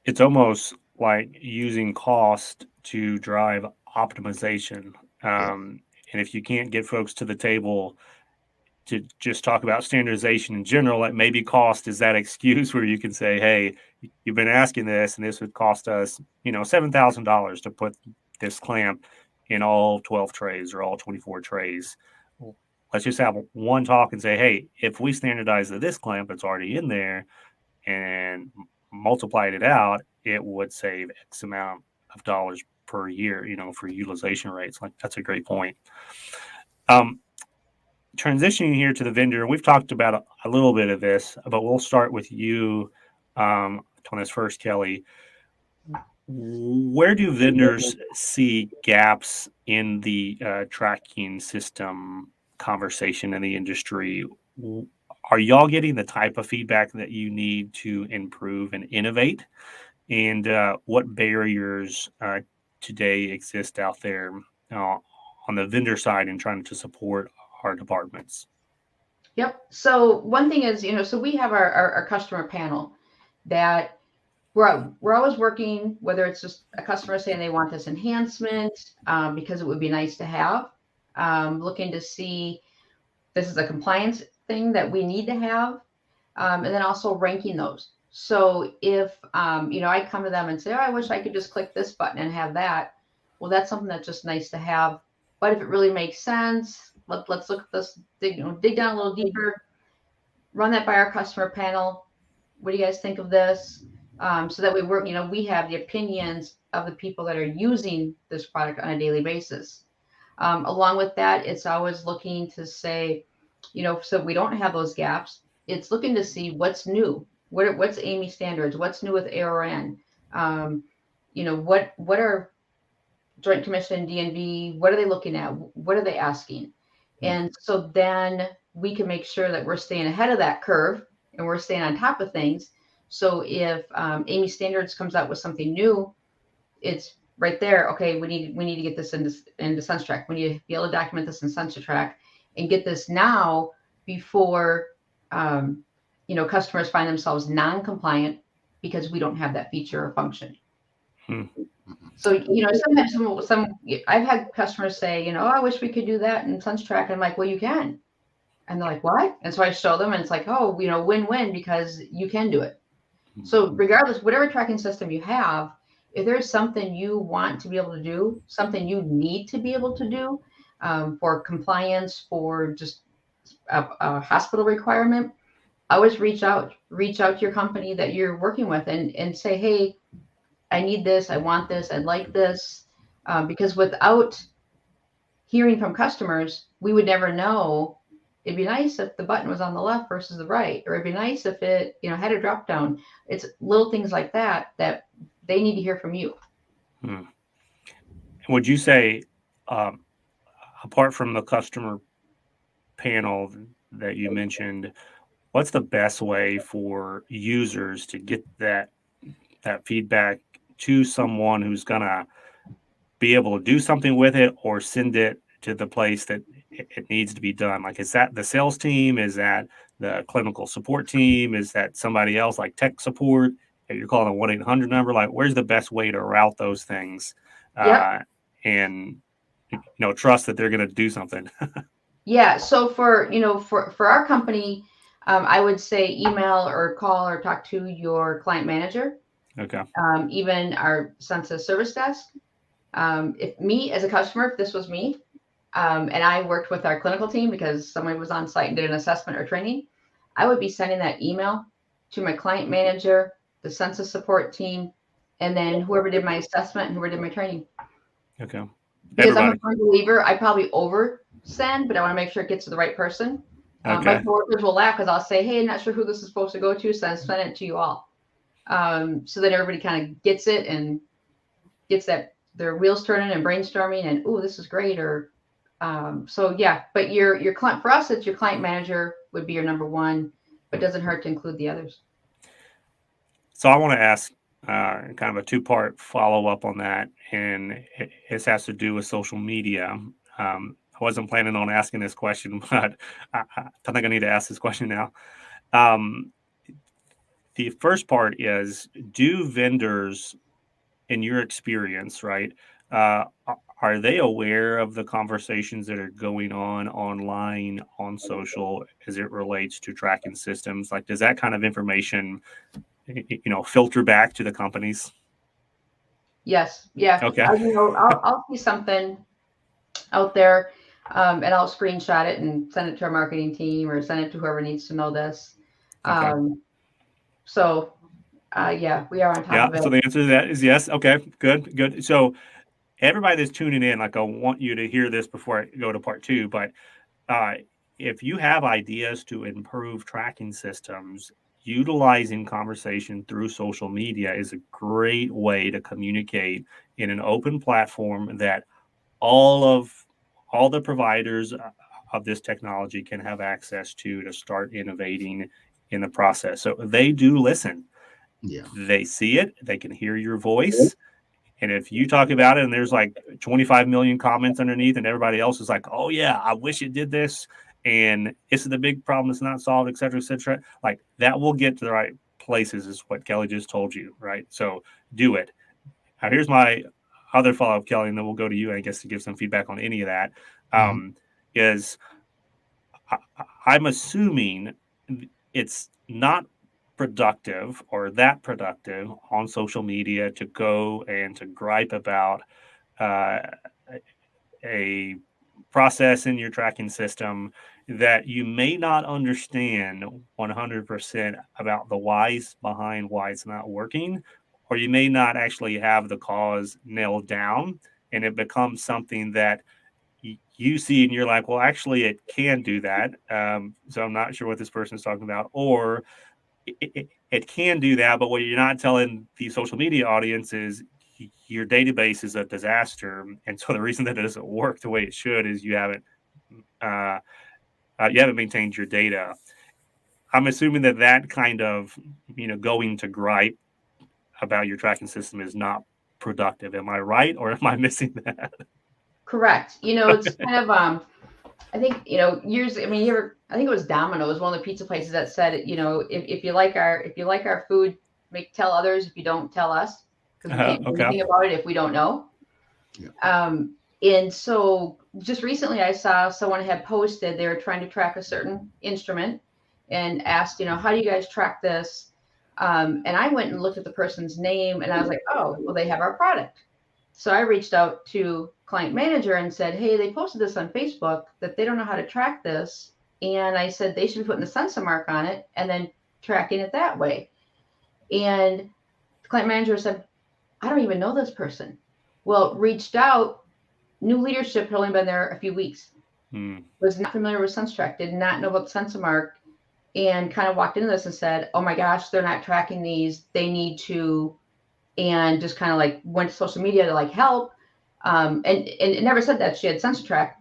[SPEAKER 1] It's almost like using cost to drive optimization. And if you can't get folks to the table to just talk about standardization in general, like maybe cost is that excuse where you can say, hey, you've been asking this, and this would cost us, $7,000 to put this clamp in all 12 trays or all 24 trays. Let's just have one talk and say, hey, if we standardize this clamp that's already in there and multiplied it out, it would save X amount of dollars per year, for utilization rates. Like, that's a great point. Transitioning here to the vendor, we've talked about a little bit of this, but we'll start with you on this first, Kelly. Where do vendors see gaps in the tracking system conversation in the industry? Are y'all getting the type of feedback that you need to improve and innovate? And what barriers today exist out there on the vendor side in trying to support our departments?
[SPEAKER 3] Yep. So one thing is, so we have our customer panel that we're always working, whether it's just a customer saying they want this enhancement because it would be nice to have, looking to see this is a compliance thing that we need to have, and then also ranking those. So if, I come to them and say, oh, I wish I could just click this button and have that. Well, that's something that's just nice to have. But if it really makes sense, let's look at this, dig down a little deeper, run that by our customer panel. What do you guys think of this? So that we work, we have the opinions of the people that are using this product on a daily basis. Along with that, it's always looking to say, so we don't have those gaps. It's looking to see what's new. What's AAMI standards? What's new with ARN? What are Joint Commission and DNV? What are they looking at? What are they asking? And so then we can make sure that we're staying ahead of that curve and we're staying on top of things. So if AAMI standards comes out with something new, it's right there. Okay, we need to get this into SensorTrack. We need to be able to document this in SensorTrack and get this now before customers find themselves non-compliant because we don't have that feature or function. So sometimes I've had customers say, oh, I wish we could do that in SensorTrack. And I'm like, well, you can. And they're like, what? And so I show them, and it's like, oh, win-win, because you can do it. So regardless, whatever tracking system you have, if there's something you want to be able to do, something you need to be able to do for compliance, for just a hospital requirement, always reach out to your company that you're working with and say, hey, I need this, I want this, I'd like this, because without hearing from customers, we would never know. It'd be nice if the button was on the left versus the right, or it'd be nice if it, had a drop down. It's little things like that they need to hear from you.
[SPEAKER 1] Would you say, apart from the customer panel that you mentioned, what's the best way for users to get that feedback to someone who's gonna be able to do something with it or send it to the place that it needs to be done? Like, is that the sales team? Is that the clinical support team? Is that somebody else like tech support? If you're calling a 1-800 number, like, where's the best way to route those things?
[SPEAKER 3] Yep.
[SPEAKER 1] And trust that they're going to do something.
[SPEAKER 3] Yeah. So for our company, I would say email or call or talk to your client manager.
[SPEAKER 1] Okay.
[SPEAKER 3] Even our Census service desk. If me as a customer, if this was me, and I worked with our clinical team because somebody was on site and did an assessment or training, I would be sending that email to my client manager, the Census support team, and then whoever did my assessment and whoever did my training.
[SPEAKER 1] Okay.
[SPEAKER 3] Because I'm a firm believer, I probably over send, but I want to make sure it gets to the right person.
[SPEAKER 1] Okay.
[SPEAKER 3] My coworkers will laugh because I'll say, hey, I'm not sure who this is supposed to go to, so I send it to you all. So that everybody kind of gets it and gets their wheels turning and brainstorming and, oh, this is great. Or so yeah, but your client, for us, it's your client manager would be your number one, but it doesn't hurt to include the others.
[SPEAKER 1] So I want to ask kind of a two-part follow-up on that, and it has to do with social media. I wasn't planning on asking this question, but I think I need to ask this question now. The first part is, do vendors, in your experience, right, are they aware of the conversations that are going on online, on social, as it relates to tracking systems? Like, does that kind of information, filter back to the companies?
[SPEAKER 3] Yes, yeah.
[SPEAKER 1] Okay.
[SPEAKER 3] I'll see something out there, and I'll screenshot it and send it to our marketing team or send it to whoever needs to know this.
[SPEAKER 1] Okay.
[SPEAKER 3] So, yeah, we are on top
[SPEAKER 1] Yeah.
[SPEAKER 3] of it.
[SPEAKER 1] So the answer to that is yes. Okay. Good. So everybody that's tuning in, like, I want you to hear this before I go to part two, but if you have ideas to improve tracking systems, utilizing conversation through social media is a great way to communicate in an open platform that all the providers of this technology can have access to start innovating in the process. So they do listen.
[SPEAKER 2] Yeah.
[SPEAKER 1] They see it. They can hear your voice. And if you talk about it and there's like 25 million comments underneath and everybody else is like, oh yeah, I wish it did this, and this is the big problem that's not solved, et cetera, like that will get to the right places, is what Kelly just told you, right? So do it. Now here's my other follow-up, Kelly, and then we'll go to you, I guess, to give some feedback on any of that. Is I'm assuming it's not productive or that productive on social media to go and to gripe about a process in your tracking system that you may not understand 100% about the whys behind why it's not working, or you may not actually have the cause nailed down, and it becomes something that you see and you're like, well, actually it can do that. So I'm not sure what this person is talking about, or it can do that, but what you're not telling the social media audience is your database is a disaster, and so the reason that it doesn't work the way it should is you haven't maintained your data. I'm assuming that kind of going to gripe about your tracking system is not productive. Am I right, or am I missing that?
[SPEAKER 3] Correct. It's kind of I think years. I mean, I think it was Domino's, one of the pizza places, that said, if you like our food, tell others. If you don't, tell us, because we can't do anything about it if we don't know.
[SPEAKER 2] Yeah.
[SPEAKER 3] And so just recently, I saw someone had posted they were trying to track a certain instrument and asked, how do you guys track this? And I went and looked at the person's name, and I was like, oh, well, they have our product. So I reached out to client manager and said, hey, they posted this on Facebook that they don't know how to track this. And I said they should be putting the sensor mark on it and then tracking it that way. And the client manager said, I don't even know this person. Well, reached out, new leadership had only been there a few weeks, was not familiar with SensorTrack, did not know about the sensor mark, and kind of walked into this and said, oh my gosh, they're not tracking these. They need to, and just kind of like went to social media to like help. And it never said that she had SensorTrack.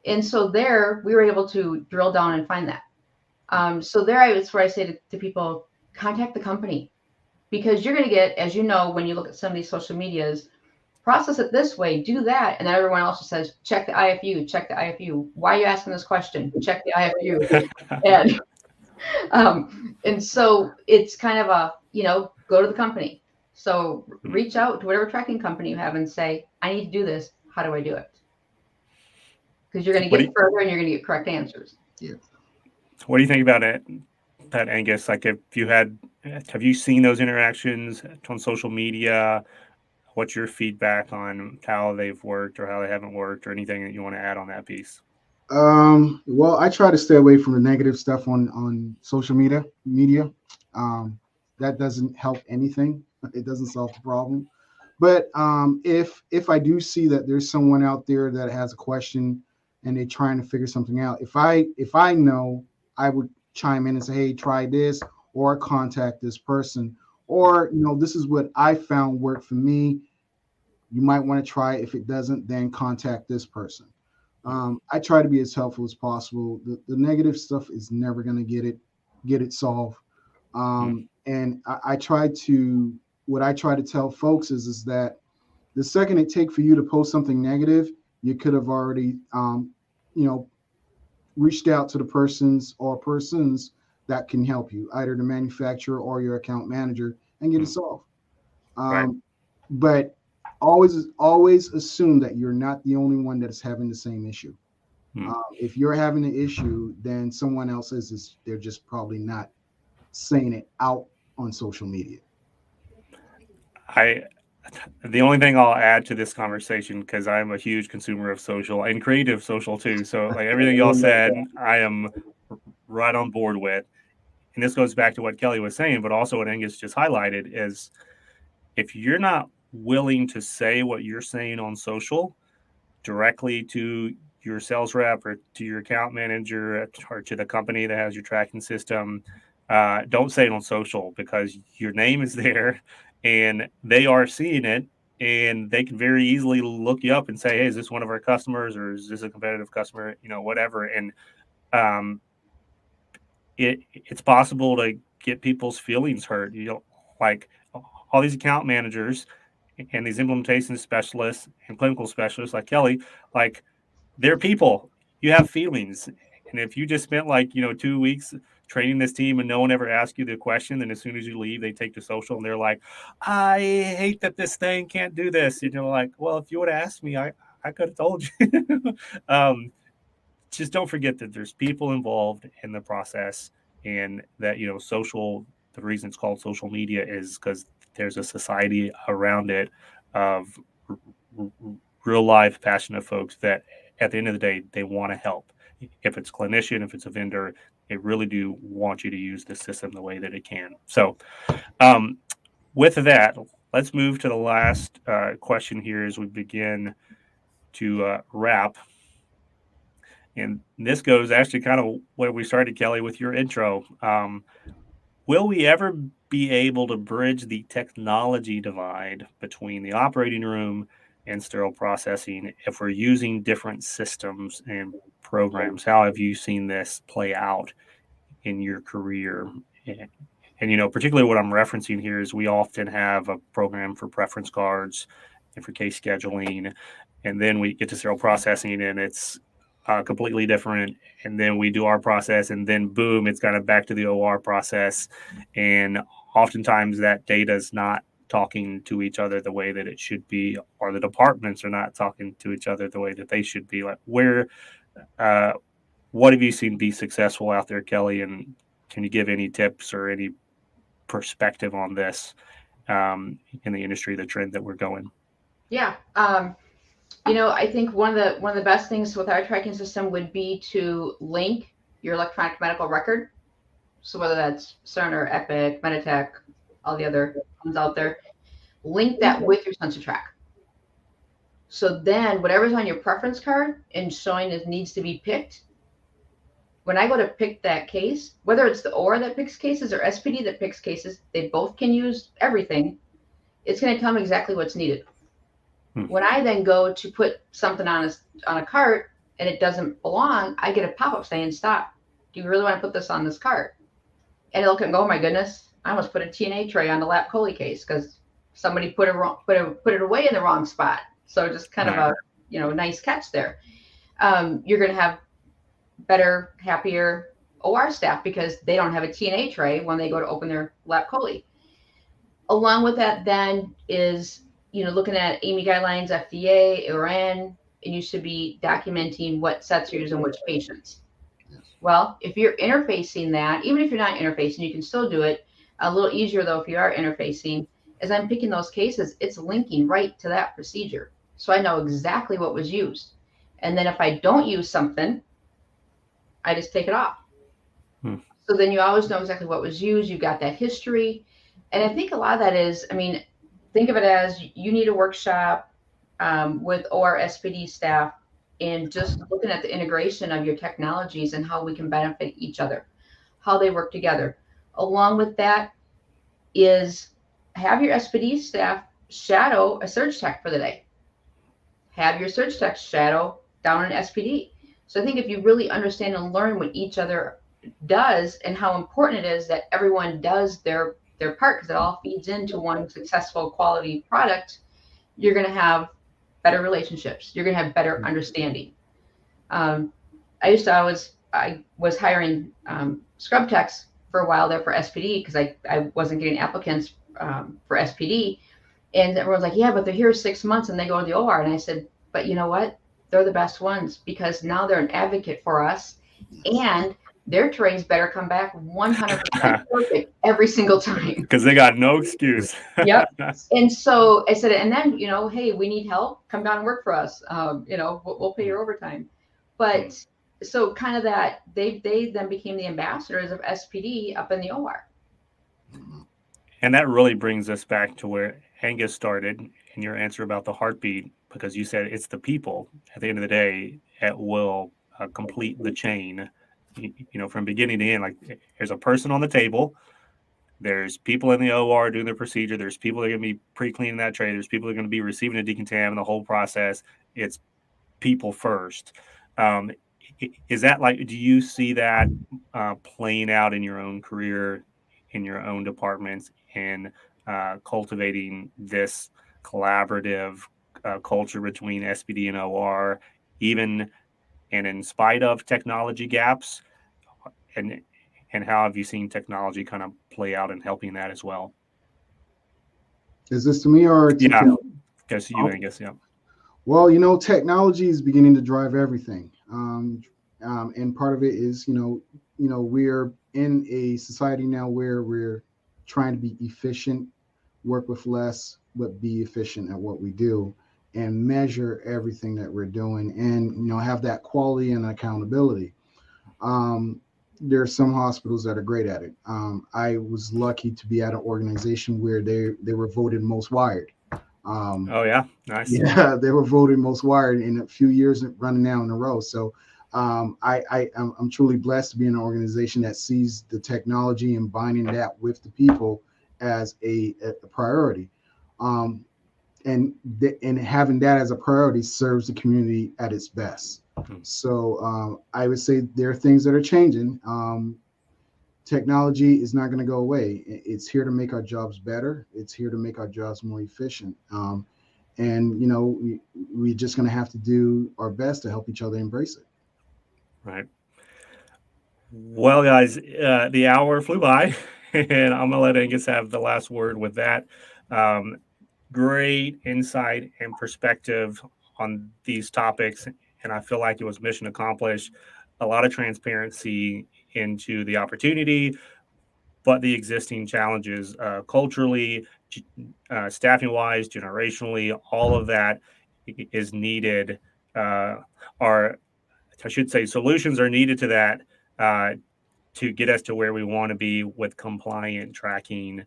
[SPEAKER 3] And so there we were able to drill down and find that. So there it's where I say to people, contact the company, because you're going to get, as you know, when you look at some of these social medias, process it this way, do that. And then everyone else just says, check the IFU. Why are you asking this question? Check the IFU. And so it's kind of a, go to the company. So reach out to whatever tracking company you have and say, I need to do this. How do I do it? Because you're going to get further and you're going to get correct answers.
[SPEAKER 2] Yeah.
[SPEAKER 1] What do you think about it, Angus? Like, have you seen those interactions on social media? What's your feedback on how they've worked or how they haven't worked, or anything that you want to add on that piece?
[SPEAKER 2] Well, I try to stay away from the negative stuff on social media. That doesn't help anything. It doesn't solve the problem. But if I do see that there's someone out there that has a question and they're trying to figure something out, if I know, I would chime in and say, hey, try this, or contact this person, or this is what I found worked for me. You might want to try it. If it doesn't, then contact this person. I try to be as helpful as possible. The negative stuff is never going to get it solved. And I try to what I try to tell folks is that the second it take for you to post something negative, you could have already, reached out to the persons that can help you, either the manufacturer or your account manager, and get it solved.
[SPEAKER 1] Right.
[SPEAKER 2] But always assume that you're not the only one that is having the same issue. If you're having an issue, then someone else is. They're just probably not saying it out on social media.
[SPEAKER 1] The only thing I'll add to this conversation, because I'm a huge consumer of social and creative social too. So like everything y'all said, I am right on board with. And this goes back to what Kelly was saying, but also what Angus just highlighted is if you're not willing to say what you're saying on social directly to your sales rep or to your account manager or to the company that has your tracking system, don't say it on social, because your name is there and they are seeing it, and they can very easily look you up and say, hey, is this one of our customers, or is this a competitive customer, whatever. And it's possible to get people's feelings hurt. Like all these account managers and these implementation specialists and clinical specialists like Kelly, like, they're people. You have feelings. And if you just spent 2 weeks training this team and no one ever asked you the question, then as soon as you leave, they take to social and they're like, I hate that this thing can't do this. Like, well, if you would have asked me, I could have told you. Just don't forget that there's people involved in the process, and that, social, the reason it's called social media is because there's a society around it of real life, passionate folks that at the end of the day, they want to help. If it's a clinician, if it's a vendor, they really do want you to use the system the way that it can. So with that, let's move to the last question here as we begin to wrap. And this goes actually kind of where we started, Kelly, with your intro. Will we ever be able to bridge the technology divide between the operating room and sterile processing if we're using different systems and programs? How have you seen this play out in your career? And particularly what I'm referencing here is we often have a program for preference cards and for case scheduling, and then we get to sterile processing and it's completely different. And then we do our process, and then boom, it's kind of back to the OR process. And oftentimes that data is not talking to each other the way that it should be, or the departments are not talking to each other the way that they should be. Like, what have you seen be successful out there, Kelly? And can you give any tips or any perspective on this in the industry, the trend that we're going?
[SPEAKER 3] Yeah. I think one of the best things with our tracking system would be to link your electronic medical record. So whether that's Cerner, Epic, Meditech, all the other ones out there, link that with your sensor track. So then whatever's on your preference card and showing it needs to be picked, when I go to pick that case, whether it's the OR that picks cases or SPD that picks cases, they both can use everything. It's going to tell me exactly what's needed. When I then go to put something on a cart and it doesn't belong, I get a pop-up saying, stop. Do you really want to put this on this cart? And it'll go, oh my goodness, I almost put a TNA tray on the lap chole case because somebody put it away in the wrong spot. So just kind of a nice catch there. You're going to have better, happier OR staff because they don't have a TNA tray when they go to open their lap chole. Along with that then is looking at AMI guidelines, FDA, ORN, and you should be documenting what sets you're using which patients. Yes. Well, if you're interfacing that, even if you're not interfacing, you can still do it. A little easier though if you are interfacing. As I'm picking those cases, it's linking right to that procedure. So I know exactly what was used. And then if I don't use something, I just take it off. So then you always know exactly what was used. You got that history. And I think a lot of that is, think of it as you need a workshop with OR-SPD staff and just looking at the integration of your technologies and how we can benefit each other, how they work together. Along with that is have your SPD staff shadow a surge tech for the day. Have your surge tech shadow down an SPD. So I think if you really understand and learn what each other does and how important it is that everyone does their their part, because it all feeds into one successful quality product, you're going to have better relationships. You're going to have better understanding. I was hiring scrub techs for a while there for SPD, because I wasn't getting applicants for SPD. And everyone's like, yeah, but they're here 6 months and they go to the OR. And I said, but you know what? They're the best ones, because now they're an advocate for us, and their trays better come back 100% perfect every single time.
[SPEAKER 1] Because they got no excuse.
[SPEAKER 3] Yep. And so I said, and then, hey, we need help. Come down and work for us. We'll pay your overtime. But so kind of that they then became the ambassadors of SPD up in the OR.
[SPEAKER 1] And that really brings us back to where Angus started in your answer about the heartbeat, because you said it's the people at the end of the day that will complete the chain, from beginning to end. Like, there's a person on the table, there's people in the OR doing their procedure, there's people that are going to be pre-cleaning that tray, there's people that are going to be receiving a decontam, the whole process. It's people first. Is that do you see that playing out in your own career, in your own departments, and cultivating this collaborative culture between SPD and OR, even and in spite of technology gaps? And how have you seen technology kind of play out in helping that as well?
[SPEAKER 2] Is this to me or to
[SPEAKER 1] yeah,
[SPEAKER 2] Kelly?
[SPEAKER 1] Guess you, Angus. Yeah.
[SPEAKER 2] Well, technology is beginning to drive everything, and part of it is we're in a society now where we're trying to be efficient, work with less, but be efficient at what we do, and measure everything that we're doing, and have that quality and accountability. There are some hospitals that are great at it. I was lucky to be at an organization where they were voted most wired.
[SPEAKER 1] Oh yeah, nice.
[SPEAKER 2] Yeah, they were voted most wired in a few years running now in a row. So I'm truly blessed to be in an organization that sees the technology and binding that with the people as a priority. And having that as a priority serves the community at its best. So I would say there are things that are changing. Technology is not going to go away. It's here to make our jobs better. It's here to make our jobs more efficient. And we're just going to have to do our best to help each other embrace it.
[SPEAKER 1] Right. Well, guys, the hour flew by, and I'm going to let Angus have the last word with that. Great insight and perspective on these topics, and I feel like it was mission accomplished. A lot of transparency into the opportunity, but the existing challenges culturally, staffing-wise, generationally, all of that is needed. Solutions are needed to that to get us to where we want to be with compliant tracking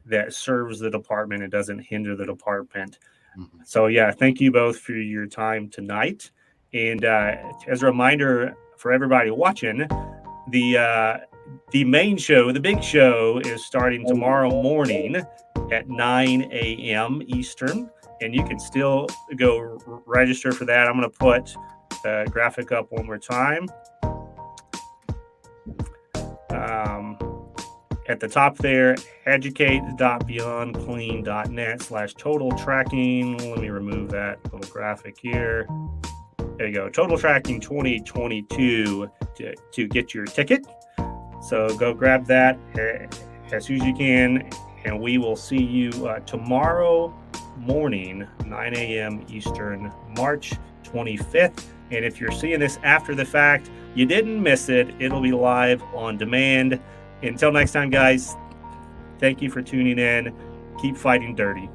[SPEAKER 1] that serves the department and doesn't hinder the department. Mm-hmm. So yeah, thank you both for your time tonight. And as a reminder for everybody watching, the main show, the big show, is starting tomorrow morning at 9 a.m. Eastern, and you can still go register for that. I'm going to put the graphic up one more time. At the top there, educate.beyondclean.net/total tracking. Let me remove that little graphic here. There you go. Total Tracking 2022 to get your ticket. So go grab that as soon as you can, and we will see you tomorrow morning, 9 a.m. Eastern, March 25th. And if you're seeing this after the fact, you didn't miss it. It'll be live on demand. Until next time, guys, thank you for tuning in. Keep fighting dirty.